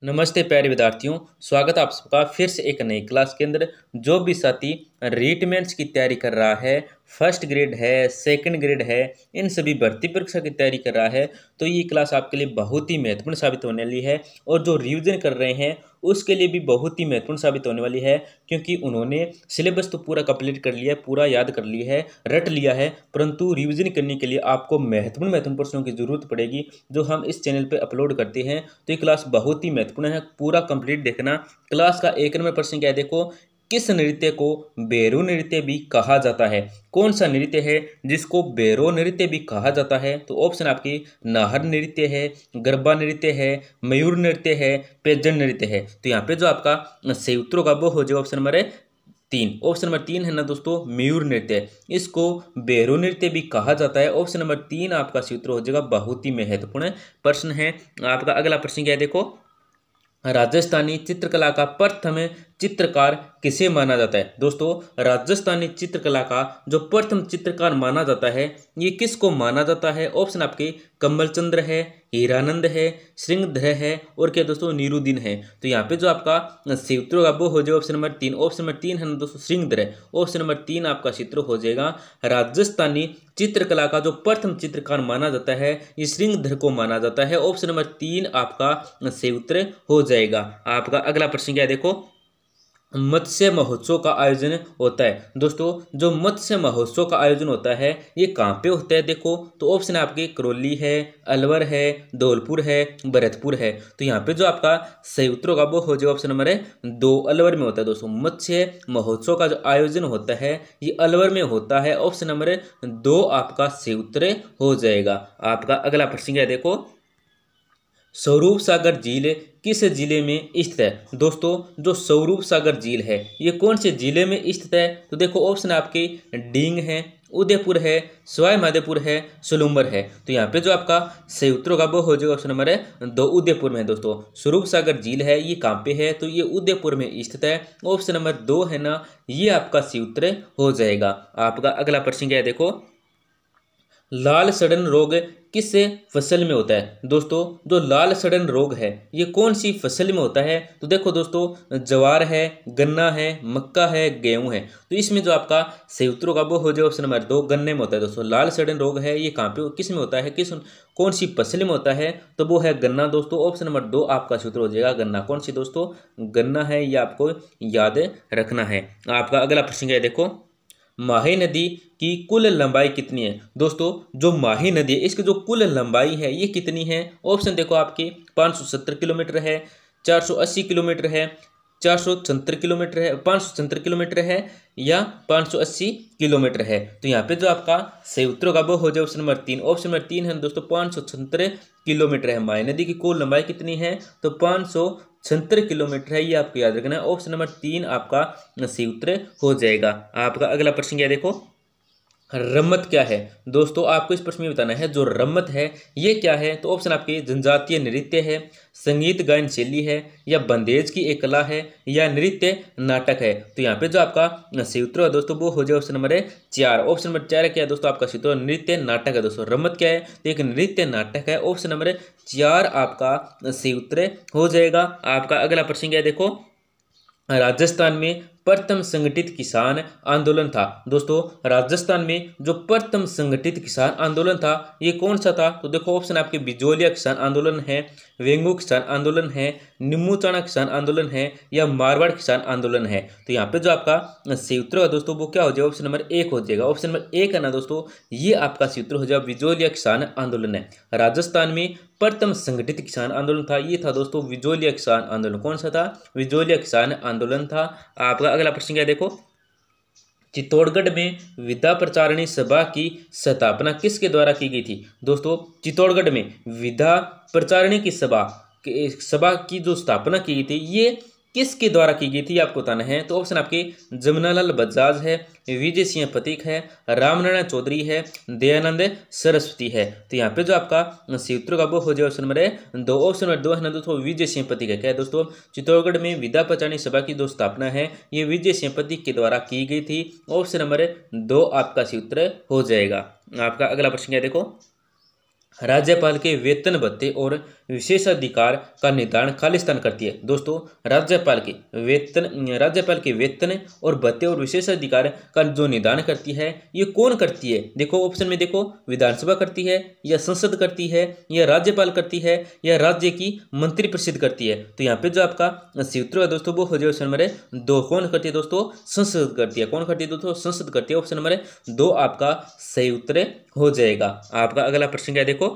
नमस्ते प्यारे विद्यार्थियों। स्वागत है आप सबका फिर से एक नई क्लास के अंदर। जो भी साथी रीटमेंट्स की तैयारी कर रहा है, फर्स्ट ग्रेड है, सेकंड ग्रेड है, इन सभी भर्ती परीक्षा की तैयारी कर रहा है, तो ये क्लास आपके लिए बहुत ही महत्वपूर्ण साबित होने वाली है। और जो रिवीजन कर रहे हैं उसके लिए भी बहुत ही महत्वपूर्ण साबित होने वाली है, क्योंकि उन्होंने सिलेबस तो पूरा कंप्लीट कर लिया है, पूरा याद कर लिया है, रट लिया है, परंतु रिवीजन करने के लिए आपको महत्वपूर्ण महत्वपूर्ण प्रश्नों की जरूरत पड़ेगी जो हम इस चैनल पे अपलोड करते हैं। तो ये क्लास बहुत ही महत्वपूर्ण है, पूरा कंप्लीट देखना। क्लास का 1 नंबर प्रश्न क्या है, देखो। किस नृत्य को बेरो नृत्य भी कहा जाता है? कौन सा नृत्य है जिसको बेरो नृत्य भी कहा जाता है? तो ऑप्शन आपकी नाहर नृत्य है, गरबा नृत्य है, मयूर नृत्य है, पेजन नृत्य है। तो यहाँ पे जो आपका सही उत्तर होगा वो हो जाएगा ऑप्शन नंबर 3। ऑप्शन नंबर 3 है ना दोस्तों, मयूर नृत्य। इसको बेरो नृत्य भी कहा जाता है। ऑप्शन नंबर 3 आपका सही उत्तर हो जाएगा। बहुत ही महत्वपूर्ण प्रश्न है। आपका अगला प्रश्न क्या है, देखो। राजस्थानी चित्रकला का प्रथम चित्रकार किसे माना जाता है? दोस्तों, राजस्थानी चित्रकला का जो प्रथम चित्रकार माना जाता है, ये किसको माना जाता है? ऑप्शन आपके कमलचंद्र है, हीरानंद है, श्रृंगधर है, और क्या दोस्तों, नीरुद्दीन है। तो यहाँ पे जो आपका सही उत्तर होगा वो हो जाएगा ऑप्शन नंबर 3। ऑप्शन नंबर 3 है ना दोस्तों, श्रृंगधर है। ऑप्शन नंबर 3 आपका सही उत्तर हो जाएगा। राजस्थानी चित्रकला का जो प्रथम चित्रकार माना जाता है, ये श्रृंगधर को माना जाता है। ऑप्शन नंबर 3 आपका सही उत्तर हो जाएगा। आपका अगला प्रश्न क्या है, देखो। मत्स्य महोत्सव का आयोजन होता है। दोस्तों, जो मत्स्य महोत्सव का आयोजन होता है ये कहाँ पे होता है? देखो, तो ऑप्शन आपके करौली है, अलवर है, धौलपुर है, भरतपुर है। तो यहाँ पे जो आपका सही उत्तर होगा वो हो जाएगा ऑप्शन नंबर 2, अलवर में होता है। दोस्तों, मत्स्य महोत्सव का जो आयोजन होता है ये अलवर में होता है। ऑप्शन नंबर 2 आपका सही उत्तर हो जाएगा। आपका अगला प्रश्न क्या है, देखो। स्वरूप सागर झील किस जिले में स्थित है? दोस्तों, जो स्वरूप सागर झील है ये कौन से जिले में स्थित है? तो देखो, ऑप्शन आपके डींग है, उदयपुर है, सवाई माधोपुर है, सोलुम्बर है। तो यहाँ पे जो आपका सही उत्तर होगा वो हो जाएगा ऑप्शन नंबर 2, उदयपुर में। दोस्तों, स्वरूप सागर झील है ये कहाँ पे है? तो ये उदयपुर में स्थित है। ऑप्शन नंबर 2 है ना, ये आपका सही उत्तर हो जाएगा। आपका अगला प्रश्न क्या है, देखो। लाल सड़न रोग किस फसल में होता है? दोस्तों, जो लाल सड़न रोग है ये कौन सी फसल में होता है? तो देखो दोस्तों, ज्वार है, गन्ना है, मक्का है, गेहूं है। तो इसमें जो आपका सही उत्तर होगा वो हो जाए ऑप्शन नंबर 2, गन्ने में होता है। दोस्तों, लाल सड़न रोग है ये कहाँ पे, किस में होता है, किस कौन सी फसल में होता है? तो वो है गन्ना। दोस्तों, ऑप्शन नंबर 2 आपका सूत्र हो जाएगा गन्ना। कौन सी दोस्तों? गन्ना है, ये आपको याद रखना है। आपका अगला प्रश्न क्या है, देखो। माही नदी की कुल लंबाई कितनी है? दोस्तों, जो माही नदी है इसकी जो कुल लंबाई है ये कितनी है? ऑप्शन देखो आपके 570 किलोमीटर है, 480 किलोमीटर है, 476 किलोमीटर है, 576 किलोमीटर है, या 580 किलोमीटर है। तो यहाँ पे जो आपका सही उत्तर होगा वो हो जाए ऑप्शन नंबर 3। ऑप्शन नंबर 3 है दोस्तों, 576 किलोमीटर है। माही नदी की कुल लंबाई कितनी है? तो 576 किलोमीटर है, ये आपको याद रखना है। ऑप्शन नंबर 3 आपका सही उत्तर हो जाएगा। आपका अगला प्रश्न क्या है, देखो। रम्मत क्या है? दोस्तों, आपको इस प्रश्न में बताना है जो रम्मत है ये क्या है। तो ऑप्शन आपके जनजातीय नृत्य है, संगीत गायन शैली है, या बंदेज की एक कला है, या नृत्य नाटक है। तो यहाँ पे जो आपका सही उत्तर है दोस्तों वो हो जाए ऑप्शन नंबर 4। ऑप्शन नंबर 4 क्या है दोस्तों? आपका सही उत्तर नृत्य नाटक है। दोस्तों, रम्मत क्या है? तो एक नृत्य नाटक है। ऑप्शन नंबर 4 आपका सही उत्तर हो जाएगा। आपका अगला प्रश्न क्या है, देखो। राजस्थान में प्रथम संगठित किसान आंदोलन था। दोस्तों, राजस्थान में जो प्रथम संगठित किसान आंदोलन था ये कौन सा था? तो देखो, ऑप्शन आपके बिजोलिया किसान आंदोलन है, वेंगू किसान आंदोलन है, निम्बूचाना किसान आंदोलन है, या मारवाड़ किसान आंदोलन है। तो यहाँ पे जो आपका सही उत्तर है दोस्तों वो क्या हो जाएगा? ऑप्शन नंबर 1 हो जाएगा। ऑप्शन नंबर 1 है ना दोस्तों, ये आपका सही उत्तर हो जाएगा, बिजोलिया किसान आंदोलन है। राजस्थान में प्रथम संगठित किसान आंदोलन था ये था दोस्तों बिजोलिया किसान आंदोलन। कौन सा था? बिजोलिया किसान आंदोलन था। आपका अगला प्रश्न क्या है, देखो। चित्तौड़गढ़ में विद्या प्रचारिणी सभा की स्थापना किसके द्वारा की गई थी? दोस्तों, चित्तौड़गढ़ में विद्या प्रचारिणी की सभा की जो स्थापना की गई थी ये किसके द्वारा की गई थी आपको बताना है। तो ऑप्शन आपके जमुनालाल बजाज है, विजय सिंह पथिक है, रामनारायण चौधरी है, दयानंद सरस्वती है। तो यहाँ पे जो आपका सही उत्तर का वो हो जाए ऑप्शन नंबर 2। ऑप्शन नंबर 2 है ना दोस्तों, विजय सिंह पथिक है। क्या है दोस्तों? चित्तौड़गढ़ में विद्या प्रचारिणी सभा की जो स्थापना है ये विजय सिंह पथिक के द्वारा की गई थी। ऑप्शन नंबर 2 आपका सही उत्तर हो जाएगा। आपका अगला प्रश्न क्या है, देखो। राज्यपाल के वेतन भत्ते और विशेषाधिकार का निर्धारण खालिस्तान करती है। दोस्तों, राज्यपाल के वेतन और भत्ते और विशेषाधिकार का जो निर्धारण करती है, ये कौन करती है? देखो ऑप्शन में देखो, विधानसभा करती है, या संसद करती है, या राज्यपाल करती है, या राज्य की मंत्रिपरिषद करती है। तो यहाँ पे जो आपका सही उत्तर है दोस्तों वो हो जाए ऑप्शन नंबर 2। कौन करती है दोस्तों? संसद करती है। कौन करती है दोस्तों? संसद करती है। ऑप्शन नंबर 2 आपका सही उत्तर हो जाएगा। आपका अगला प्रश्न क्या है देखो,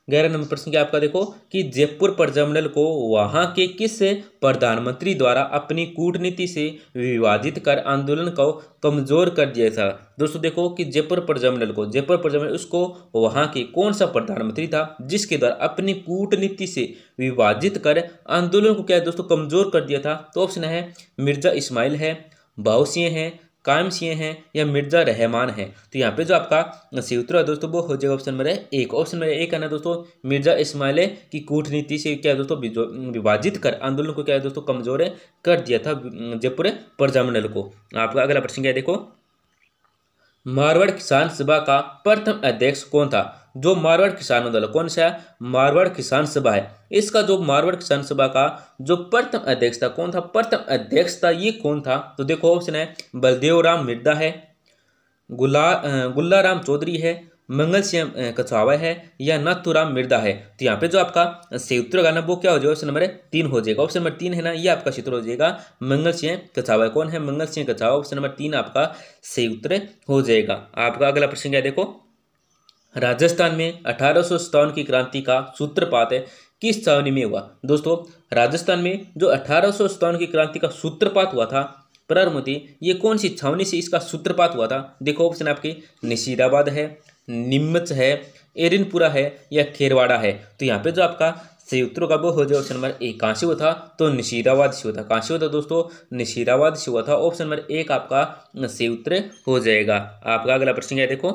11 नंबर प्रश्न क्या आपका देखो कि जयपुर प्रजामंडल को वहां के किस प्रधानमंत्री द्वारा अपनी कूटनीति से विभाजित कर आंदोलन को कमजोर कर दिया था। दोस्तों देखो कि जयपुर प्रजामंडल उसको वहां के कौन सा प्रधानमंत्री था जिसके द्वारा अपनी कूटनीति से विभाजित कर आंदोलन को क्या है दोस्तों कमजोर कर दिया था? तो ऑप्शन है मिर्जा इस्माइल है, भाऊ सिंह है, कायम सिंह हैं, या मिर्जा रहमान है। तो यहाँ पे जो आपका सही उत्तर है दोस्तों वो हो जाएगा ऑप्शन नंबर 1। ऑप्शन नंबर 1 है ना दोस्तों, मिर्जा इस्माइल की कूटनीति से क्या है दोस्तों विभाजित कर आंदोलन को क्या है दोस्तों कमजोर कर दिया था जयपुर प्रजामंडल को। आपका अगला प्रश्न क्या है देखो, मारवाड़ किसान सभा का प्रथम अध्यक्ष कौन था? जो मारवाड़ किसान आंदोलन कौन सा है? मारवाड़ किसान सभा है। इसका जो मारवाड़ किसान सभा का जो प्रथम अध्यक्ष था कौन था? प्रथम अध्यक्ष था ये कौन था? तो देखो ऑप्शन है बलदेव राम मिर्दा है, गुल्ला राम चौधरी है, मंगल सिंह कछावा है, या नाथूराम मिर्दा है। तो यहाँ पे जो आपका सही उत्तर होगा ना वो क्या हो जाएगा? ऑप्शन नंबर 3 हो जाएगा। ऑप्शन नंबर 3 है ना, ये आपका सही उत्तर हो जाएगा मंगल सिंह कछावा। कौन है? मंगल सिंह कछावा। ऑप्शन नंबर 3 आपका सही उत्तर हो जाएगा। आपका अगला प्रश्न क्या है देखो, राजस्थान में 1857 की क्रांति का सूत्रपात किस छावनी में हुआ? दोस्तों, राजस्थान में जो 1857 की क्रांति का सूत्रपात हुआ था प्रारंभ होती, ये कौन सी छावनी से इसका सूत्रपात हुआ था? देखो ऑप्शन आपके नसीराबाद है, नीमच है, एरिनपुरा है, या खेरवाड़ा है। तो यहाँ पे जो आपका सही उत्तर का वो हो जाए ऑप्शन नंबर 1। कहाँ से हुआ था? तो नसीराबाद से हुआ था। कहाँ से हुआ था दोस्तों? नसीराबाद से हुआ था। ऑप्शन नंबर 1 आपका सही उत्तर हो जाएगा। आपका अगला प्रश्न क्या है देखो,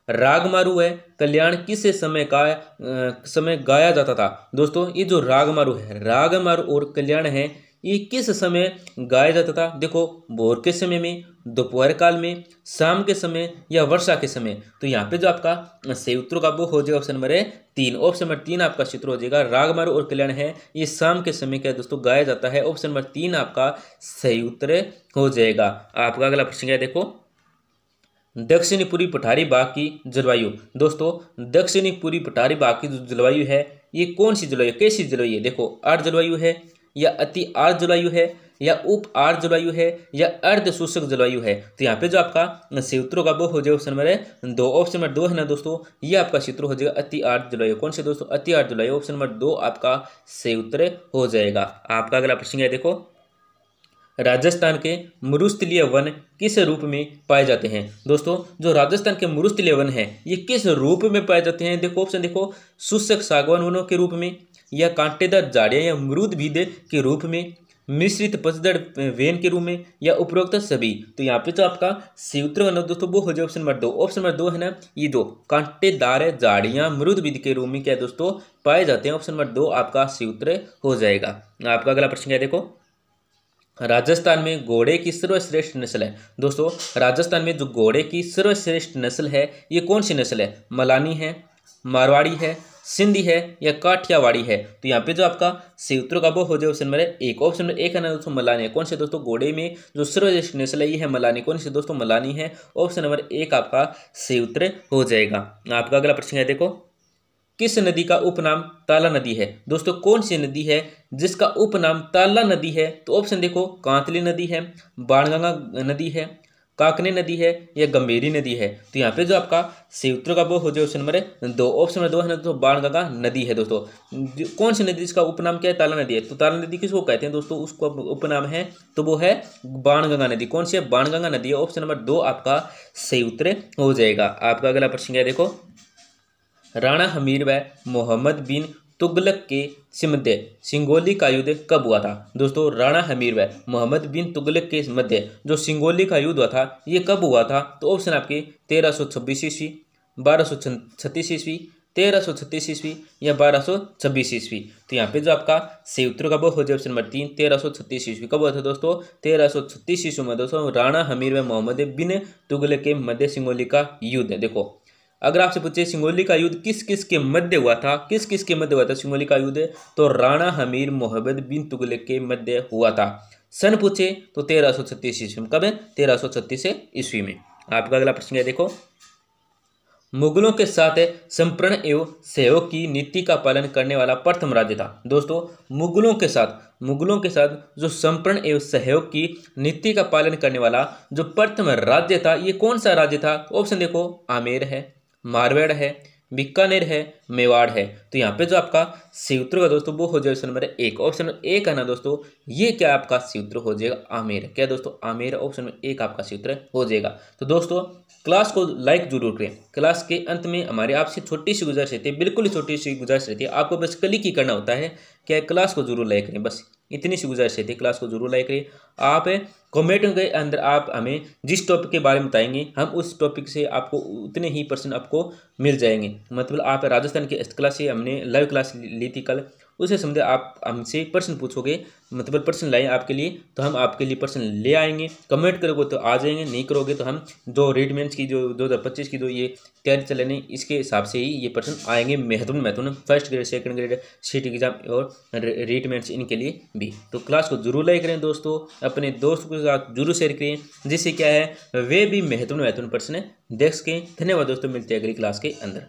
रागमारू है कल्याण किस समय गाया जाता था? दोस्तों, ये जो रागमारू और कल्याण है ये किस समय गाया जाता था? देखो, भोर के समय में, दोपहर काल में, शाम के समय, या वर्षा के समय। तो यहाँ पे जो आपका सही उत्तर का वो हो जाएगा ऑप्शन नंबर 3। ऑप्शन नंबर 3 आपका सूत्र हो जाएगा। रागमारू और कल्याण है ये शाम के समय क्या दोस्तों गाया जाता है। ऑप्शन नंबर 3 आपका सही उत्तर हो जाएगा। आपका अगला प्रश्न क्या है देखो, दक्षिणी पूर्वी पठारी भाग की जलवायु। दोस्तों, दक्षिणी पूर्वी पठारी भाग की जो जलवायु है ये कौन सी जलवायु, कैसी जलवायु है? देखो, आर्द्र जलवायु है, या अति आर्द्र जलवायु है, या उप आर्द्र जलवायु है, या अर्ध शुष्क जलवायु है। तो यहाँ पे जो आपका सही उत्तर का वो हो जाएगा ऑप्शन नंबर 2। ऑप्शन नंबर 2 है ना दोस्तों, ये आपका सूत्र हो जाएगा अति आर्द्र जलवायु। कौन से दोस्तों? अति आर्द्र जलवायु। ऑप्शन नंबर 2 आपका सही उत्तर हो जाएगा। आपका अगला प्रश्न है देखो, राजस्थान के मरुस्थलीय वन किस रूप में पाए जाते हैं? दोस्तों, जो राजस्थान के मरुस्थलीय वन है ये किस रूप में पाए जाते हैं? देखो ऑप्शन देखो, शुष्क सागवान वनों के रूप में, या कांटेदार झाड़ियां या मृद भीद के रूप में, मिश्रित पतझड़ वेन के रूप में, या उपरोक्त सभी। तो यहाँ पे जो आपका सही उत्तर है ना दोस्तों वो हो जाए ऑप्शन नंबर 2। ऑप्शन नंबर 2 है ना, ये दो कांटेदार झाड़ियां मृद भीद के रूप में क्या है दोस्तों पाए जाते हैं। ऑप्शन नंबर 2 आपका सही उत्तर हो जाएगा। आपका अगला प्रश्न क्या है देखो, राजस्थान में घोड़े की सर्वश्रेष्ठ नस्ल है। दोस्तों, राजस्थान में जो घोड़े की सर्वश्रेष्ठ नस्ल है ये कौन सी नस्ल है? मलानी है, मारवाड़ी है, सिंधी है, या काठियावाड़ी है। तो यहाँ पे जो आपका सही उत्तर का वो हो जाए ऑप्शन नंबर 1। ऑप्शन नंबर 1 है ना दोस्तों, मलानी है। कौन से दोस्तों? घोड़े में जो सर्वश्रेष्ठ नस्ल है ये है मलानी। कौन से दोस्तों? मलानी है। ऑप्शन नंबर 1 आपका सही उत्तर हो जाएगा। आपका अगला प्रश्न है देखो, किस नदी का उपनाम ताला नदी है? दोस्तों, कौन सी नदी है जिसका उपनाम ताला नदी है? तो ऑप्शन देखो, कांतली नदी है, बाणगंगा नदी है, काकनी नदी है, या गंभीरी नदी है। तो यहाँ पे जो आपका सही उत्तर का वो हो जाए ऑप्शन नंबर 2। ऑप्शन नंबर 2 है ना दोस्तों, बाणगंगा नदी है। दोस्तों, कौन सी नदी जिसका उपनाम क्या है? ताला नदी है। तो ताला नदी किसको कहते हैं दोस्तों? उसका उपनाम है तो वो है बाणगंगा नदी। कौन सी है? बाणगंगा नदी है। ऑप्शन नंबर 2 आपका सही उत्तर हो जाएगा। आपका अगला प्रश्न क्या है देखो, राणा हमीर व मोहम्मद बिन तुगलक के मध्य सिंगोली का युद्ध कब हुआ था? दोस्तों, राणा हमीर व मोहम्मद बिन तुगलक के मध्य जो सिंगोली का युद्ध हुआ था ये कब हुआ था? तो ऑप्शन आपके 1326 ईस्वी, 1236 ईस्वी, 1336 ईस्वी, या 1226 ईस्वी। तो यहाँ पे जो आपका सही उत्तर का वो हो जाए ऑप्शन नंबर 3, 1336 ईस्वी। कब हुआ था दोस्तों? 1336 ईस्वी में दोस्तों राणा हमीर व मोहम्मद बिन तुगलक के मध्य सिंगोली का युद्ध। देखो, अगर आपसे पूछे सिंगोली का युद्ध किस किस के मध्य हुआ था, किस किस के मध्य हुआ था सिंगोली का युद्ध, तो राणा हमीर मोहम्मद बिन तुगलक के मध्य हुआ था। सन पूछे तो 1336 ईस्वी में। कब है? 1336 ईस्वी में। आपका अगला प्रश्न है, देखो, मुगलों के साथ संप्रण एवं सहयोग की नीति का पालन करने वाला प्रथम राज्य था। दोस्तों, मुगलों के साथ जो संप्रण एवं सहयोग की नीति का पालन करने वाला जो प्रथम राज्य था, ये कौन सा राज्य था? ऑप्शन देखो, आमेर है, मारवाड़ है, बीकानेर है, मेवाड़ है। तो यहाँ पे जो आपका सी उत्तर होगा दोस्तों वो हो जाएगा ऑप्शन नंबर 1। ऑप्शन नंबर 1 है ना दोस्तों, ये क्या आपका सी उत्तर हो जाएगा? आमेर। क्या दोस्तों? आमेर। ऑप्शन नंबर 1 आपका सी उत्तर हो जाएगा। तो दोस्तों, क्लास को लाइक जरूर करें। क्लास के अंत में हमारे आपसे छोटी सी गुजारिश रहती है, बिल्कुल ही छोटी सी गुजारिश रहती है, आपको बस क्लिक ही करना होता है। क्या? क्लास को जरूर लाइक करें, बस इतनी सी गुजारिश रहती है। क्लास को जरूर लाइक करें। आप कमेंट के अंदर आप हमें जिस टॉपिक के बारे में बताएंगे, हम उस टॉपिक से आपको उतने ही % आपको मिल जाएंगे। मतलब आप राजस्थान की हस्तकला से हमने लाइव क्लास ली थी कल, उसे समझे आप हमसे प्रश्न पूछोगे, मतलब प्रश्न लाए आपके लिए, तो हम आपके लिए प्रश्न ले आएंगे। कमेंट करोगे तो आ जाएंगे, नहीं करोगे तो हम जो रीडमेंट्स की जो 2025 की जो ये तैयारी चलने, इसके हिसाब से ही ये प्रश्न आएंगे। महत्वपूर्ण first grade, second grade, seat exam और रीडमेंट्स, इनके लिए भी। तो क्लास को जरूर लाइक करें दोस्तों, अपने दोस्तों के साथ जरूर शेयर करें, जिससे क्या है वे भी महत्वपूर्ण प्रश्न देख सकें। धन्यवाद दोस्तों, मिलते हैं अगली क्लास के अंदर।